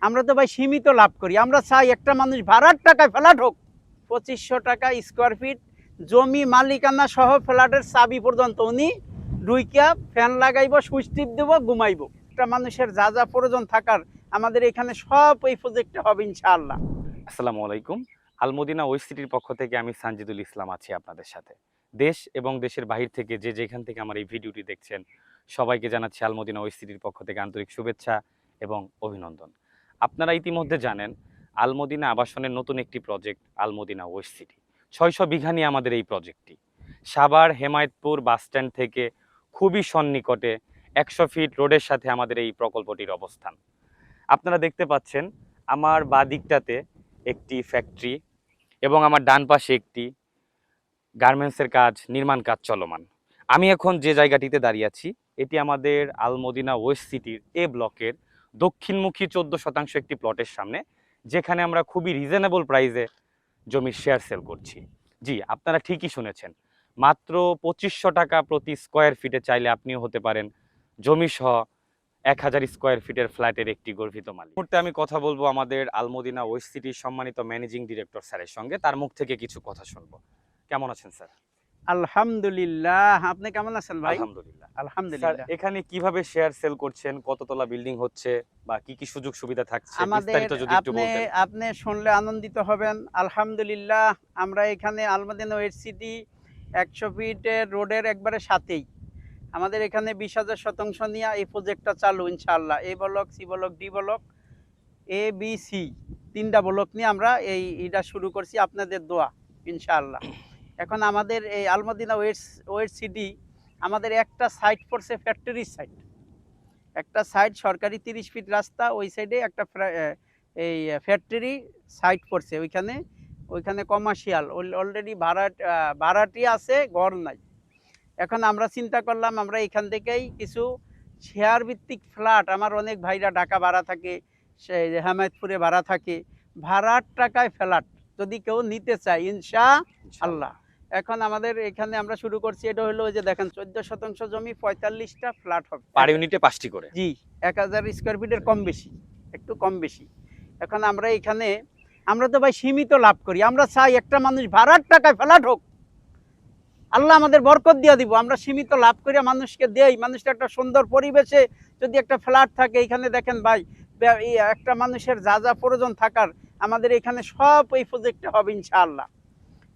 আমরা তো ভাই সীমিত লাভ করি। আমরা চাই একটা মানুষ ভাড়ার টাকায় ফ্ল্যাট হোক। 2500 টাকা স্কোয়ার ফিট জমি মালিকানা সহ ফ্ল্যাটের চাবি পর্যন্ত উনি ঢুইকা ফ্যান লাগাইব, সুইচ টিপ দেব, ঘুমাইব। একটা মানুষের যা যা প্রয়োজন থাকার আমাদের এখানে সব এই প্রজেক্টে হবে ইনশাআল্লাহ। আসসালামু আলাইকুম। আলমদিনা ওয়েস্ট সিটির পক্ষ থেকে আমি সানজিদুল ইসলাম আছি আপনাদের সাথে। দেশ এবং দেশের বাহির থেকে যে যেখান থেকে আমার এই ভিডিওটি দেখছেন সবাইকে জানাচ্ছি আলমদিনা ওয়েস্ট সিটির পক্ষ থেকে আন্তরিক শুভেচ্ছা এবং অভিনন্দন। আপনারা ইতিমধ্যে জানেন আলমদিনা আবাসনের নতুন একটি প্রজেক্ট আলমদিনা ওয়েস্ট সিটি। 600 বিঘা নিয়ে আমাদের এই প্রজেক্টটি সাভার হেমায়েতপুর বাসস্ট্যান্ড থেকে খুবই সন্নিকটে 100 ফিট রোডের সাথে আমাদের এই প্রকল্পটির অবস্থান। আপনারা দেখতে পাচ্ছেন আমার বাঁ দিকটাতে একটি ফ্যাক্টরি এবং আমার ডান পাশে একটি গার্মেন্টসের কাজ, নির্মাণ কাজ চলমান। আমি এখন যে জায়গাটিতে দাঁড়িয়ে আছি এটি আমাদের আলমদিনা ওয়েস্ট সিটির এ ব্লকের দক্ষিণমুখী 14% একটি প্লটের সামনে, যেখানে আমরা খুবই রিজনেবল প্রাইসে জমির শেয়ার সেল করছি। জি, আপনারা ঠিকই শুনেছেন, মাত্র 2500 টাকা প্রতি স্কোয়ার ফিটে চাইলে আপনিও হতে পারেন জমি সহ 1000 স্কোয়ার ফিটের ফ্ল্যাটের একটি গর্বিত মালিক। মুহূর্তে আমি কথা বলবো আমাদের আলমদিনা ওয়েস্ট সিটির সম্মানিত ম্যানেজিং ডিরেক্টর স্যারের সঙ্গে, তার মুখ থেকে কিছু কথা শুনবো। কেমন আছেন স্যার? আলহামদুলিল্লাহ। আপনি কেমন আছেন ভাই? আলহামদুলিল্লাহ। স্যার, আলহামদুলিল্লাহ। এখানে কিভাবে শেয়ার সেল করছেন, কততলা বিল্ডিং হচ্ছে বা কি কি সুযোগ সুবিধা থাকছে আমাদের বিস্তারিত যদি একটু আপনি বলতেন। আপনি শুনলে আনন্দিত হবেন। আলহামদুলিল্লাহ, আমরা এখানে আলমদিনা ওয়েস্ট সিটি 100 ফিটের রোডের একবারে সাথেই আমাদের এখানে 20,000 শতাংশ নিয়ে এই প্রজেক্টটা চালু ইনশাআল্লাহ। A block, C block, D block, A B C 3টা ব্লক নিয়ে আমরা এটা শুরু করছি আপনাদের দোয়া ইনশাআল্লাহ। এখন আমাদের এই আলমদিনা ওয়েস্ট সিটি আমাদের একটা সাইট পড়ছে ফ্যাক্টরির সাইট। একটা সাইড সরকারি 30 ফিট রাস্তা, ওই সাইডে একটা এই ফ্যাক্টরি সাইট পড়ছে। ওইখানে কমার্শিয়াল অলরেডি ভাড়াটি আছে, ঘর নাই। এখন আমরা চিন্তা করলাম আমরা এখান থেকেই কিছু শেয়ার ভিত্তিক ফ্ল্যাট, আমার অনেক ভাইরা ঢাকা ভাড়া থাকে, সে হেমায়েতপুরে ভাড়া থাকে, ভাড়ার টাকায় ফ্ল্যাট যদি কেউ নিতে চায় ইনশাআল্লাহ। এখন আমাদের এখানে আমরা শুরু করছি, এটা হলো ওই যে দেখেন 14% জমি, 45টা ফ্ল্যাট হবে পার ইউনিটে 5টি করে। জি, 1000 স্কোয়ার ফিটের কম বেশি, একটু কম বেশি। এখন আমরা এখানে আমরা তো ভাই সীমিত লাভ করি। আমরা চাই একটা মানুষ ভাড়ার টাকায় ফ্ল্যাট হোক, আল্লাহ আমাদের বরকত দিয়ে দিব। আমরা সীমিত লাভ করে মানুষকে দেই, মানুষটা একটা সুন্দর পরিবেশে যদি একটা ফ্ল্যাট থাকে। এখানে দেখেন ভাই, একটা মানুষের যা যা প্রয়োজন থাকার আমাদের এখানে সব এই প্রজেক্টে হবে ইনশাআল্লাহ।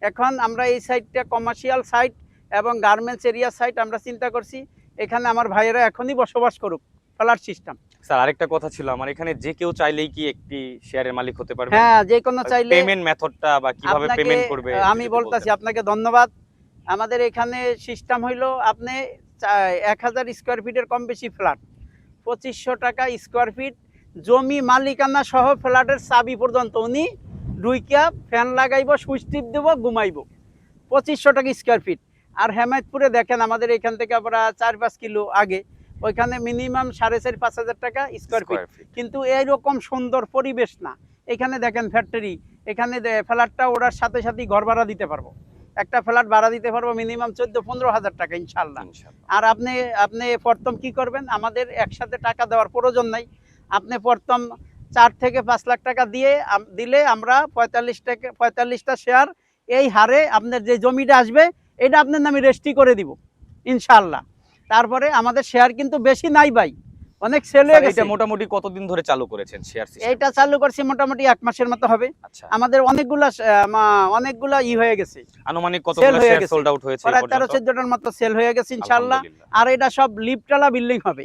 এখন আমরা এই সাইডটা কমার্শিয়াল সাইট এবং গার্মেন্টস এরিয়া সাইট আমরা চিন্তা করছি এখানে আমার ভাইয়েরা এখনই বসবাস করুক, ফ্ল্যাট সিস্টেম। স্যার, আরেকটা কথা ছিল, আমার এখানে যে কেউ চাইলেই কি একটি শেয়ারের মালিক হতে পারবে? হ্যাঁ, যে কোনো চাইলে। পেমেন্ট মেথডটা বা কিভাবে আপনাকে পেমেন্ট করবে আমি বলতাছি, আপনাকে ধন্যবাদ। আমাদের এখানে সিস্টেম হইলো, আপনি 1000 স্কোয়ার ফিটের কম বেশি ফ্ল্যাট, 2500 টাকা স্কোয়ার ফিট জমি মালিকানা সহ ফ্ল্যাটের চাবি পর্যন্ত উনি ঢুইকা ফ্যান লাগাইব, সুইচ টিপ দেব, ঘুমাইব। 2500 টাকা স্কোয়ার ফিট। আর হেমায়েতপুরে দেখেন আমাদের এখান থেকে আমরা 4-5 কিলো আগে, ওইখানে মিনিমাম 4,500-5,000 টাকা স্কোয়ার ফিট। কিন্তু এইরকম সুন্দর পরিবেশ না। এখানে দেখেন ফ্যাক্টরি, এখানে ফ্ল্যাটটা ওড়ার সাথে সাথেই ঘর ভাড়া দিতে পারবো। একটা ফ্ল্যাট ভাড়া দিতে পারবো মিনিমাম 14-15 হাজার টাকা ইনশাআল্লাহ। আর আপনি প্রথম কি করবেন, আমাদের একসাথে টাকা দেওয়ার প্রয়োজন নাই। আপনি প্রথম 4 থেকে 5 লাখ টাকা দিলে আমরা 45টা শেয়ার এই হারে আপনার যে জমিটা আসবে এটা আপনার নামে রেজিস্ট্রি করে দিব ইনশাআল্লাহ। তারপরে আমাদের শেয়ার কিন্তু বেশি নাই ভাই, অনেক সেল হয়ে গেছে। এটা মোটামুটি কতদিন ধরে চালু করেছেন শেয়ার সিস্টেম? এটা চালু করছি মোটামুটি 1 মাসের মতো হবে। আচ্ছা, আমাদের অনেকগুলা হয়ে গেছে, আনুমানিক কতগুলো শেয়ার সোল্ড আউট হয়েছে? প্রায় 13-14টার মতো সেল হয়ে গেছে ইনশাআল্লাহ। আর এটা সব লিফটওয়ালা বিল্ডিং হবে।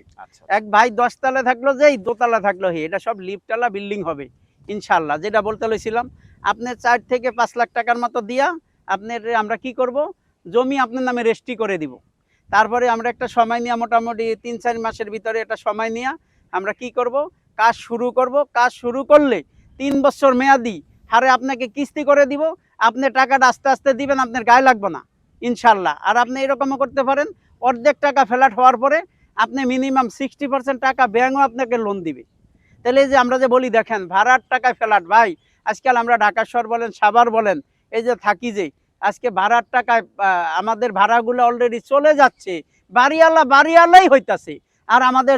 এক ভাই 10 তলা থাকলো, যেই দোতলা থাকলো, এটা সব লিফটওয়ালা বিল্ডিং হবে ইনশাআল্লাহ। যেটা বলতে লইছিলাম, আপনি 4 থেকে 5 লাখ টাকার মতো দিয়া আমরা কি করব, জমি আপনার নামে রেজিস্ট্রি করে দিব। তারপরে আমরা একটা সময় নিয়ে, মোটামুটি 3-4 মাসের ভিতরে একটা সময় নিয়ে আমরা কি করব, কাজ শুরু করব। কাজ শুরু করলে 3 বছর মেয়াদি হারে আপনাকে কিস্তি করে দিব। আপনি টাকাটা আস্তে আস্তে দিবেন, আপনার গায়ে লাগবে না ইনশাআল্লাহ। আর আপনি এরকমও করতে পারেন, অর্ধেক টাকা ফ্ল্যাট হওয়ার পরে আপনি মিনিমাম 60% টাকা ব্যাংকও আপনাকে লোন দিবে। তাহলে এই যে আমরা যে বলি, দেখেন ভাড়ার টাকায় ফ্ল্যাট ভাই, আজকাল আমরা ঢাকা শহর বলেন, সাভার বলেন, এই যে থাকি, যে আজকে ভাড়ার টাকায় আমাদের ভাড়াগুলো অলরেডি চলে যাচ্ছে, বাড়িওয়ালাই হইতাছে। আর আমাদের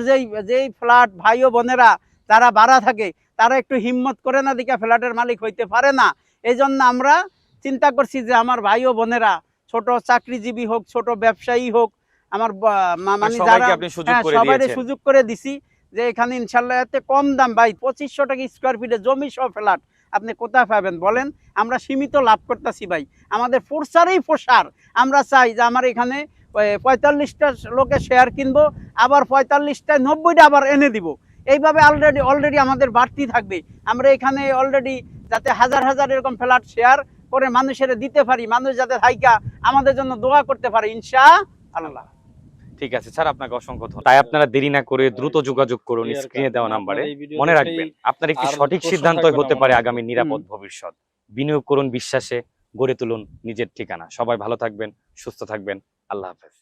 যেই ফ্ল্যাট ভাই ও বোনেরা যারা ভাড়া থাকে, তারা একটু হিম্মত করে না দিকে ফ্ল্যাটের মালিক হইতে পারে না। এই জন্য আমরা চিন্তা করছি যে আমার ভাই ও বোনেরা ছোট চাকরিজীবী হোক, ছোট ব্যবসায়ী হোক, আমার মানে যারা, সবাইকে আপনি সুযোগ করে সবাই দিয়েছেন। সুযোগ করে দিছি যে এখানে ইনশাল্লাহ এতে কম দাম ভাই, 2500 টাকা স্কোয়ার ফিটে জমি সহ ফ্ল্যাট আপনি কোথায় পাবেন বলেন? আমরা সীমিত লাভ করতেছি ভাই, আমাদের প্রসারেই প্রসার। আমরা চাই যে আমার এখানে 45টা লোকে শেয়ার কিনবো, আবার 45টায় 90টা আবার এনে দিব, এইভাবে অলরেডি আমাদের বাড়তি থাকবে। আমরা এখানে অলরেডি যাতে হাজার হাজার এরকম ফ্ল্যাট শেয়ার করে মানুষের দিতে পারি, মানুষ যাতে থাইকা আমাদের জন্য দোয়া করতে পারে ইনশাআল্লাহ। ঠিক আছে স্যার, আপনাকে অসংখ্য ধন্যবাদ। তাই আপনারা দেরি না করে দ্রুত যোগাযোগ করুন স্ক্রিনে দেওয়া নাম্বারে। মনে রাখবেন, আপনার একটি সঠিক সিদ্ধান্তই হতে পারে আগামী নিরাপদ ভবিষ্যৎ। বিনিয়োগ করুন বিশ্বাসে, গড়ে তুলুন নিজের ঠিকানা। সবাই ভালো থাকবেন, সুস্থ থাকবেন। আল্লাহ হাফেজ।